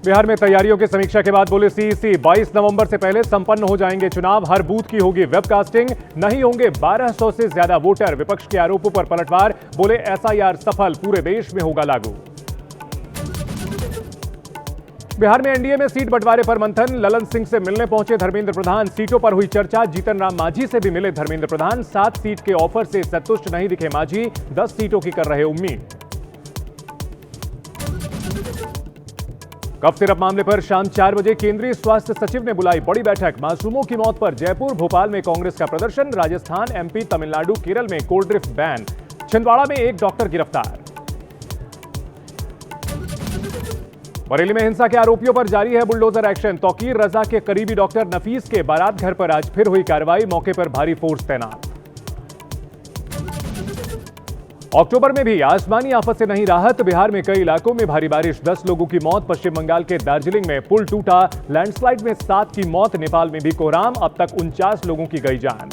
बिहार में तैयारियों की समीक्षा के बाद बोले सीईसी 22 नवंबर से पहले संपन्न हो जाएंगे चुनाव। हर बूथ की होगी वेबकास्टिंग, नहीं होंगे 1200 से ज्यादा वोटर। विपक्ष के आरोपों पर पलटवार, बोले एसआईआर सफल, पूरे देश में होगा लागू। बिहार में एनडीए में सीट बंटवारे पर मंथन, ललन सिंह से मिलने पहुंचे धर्मेंद्र प्रधान। सीटों पर हुई चर्चा, जीतन राम मांझी से भी मिले धर्मेंद्र प्रधान। 7 सीट के ऑफर से संतुष्ट नहीं दिखे मांझी, 10 सीटों की कर रहे उम्मीद। कफ सिरप मामले पर शाम 4 बजे केंद्रीय स्वास्थ्य सचिव ने बुलाई बड़ी बैठक। मासूमों की मौत पर जयपुर, भोपाल में कांग्रेस का प्रदर्शन। राजस्थान, एमपी, तमिलनाडु, केरल में कोल्ड ड्रिफ्ट बैन। छिंदवाड़ा में एक डॉक्टर गिरफ्तार। बरेली में हिंसा के आरोपियों पर जारी है बुलडोजर एक्शन। तौकीर रजा के करीबी डॉक्टर नफीस के बारात घर पर आज फिर हुई कार्रवाई, मौके पर भारी फोर्स तैनात। अक्टूबर में भी आसमानी आफत से नहीं राहत। बिहार में कई इलाकों में भारी बारिश, 10 लोगों की मौत। पश्चिम बंगाल के दार्जिलिंग में पुल टूटा, लैंडस्लाइड में 7 की मौत। नेपाल में भी कोहराम, अब तक 49 लोगों की गई जान।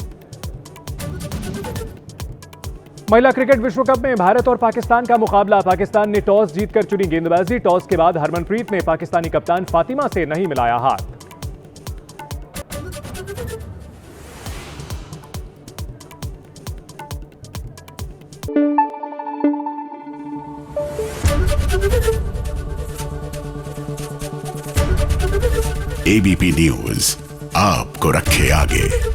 महिला क्रिकेट विश्व कप में भारत और पाकिस्तान का मुकाबला। पाकिस्तान ने टॉस जीतकर चुनी गेंदबाजी। टॉस के बाद हरमनप्रीत ने पाकिस्तानी कप्तान फातिमा से नहीं मिलाया हाथ। एबीपी न्यूज आपको रखे आगे।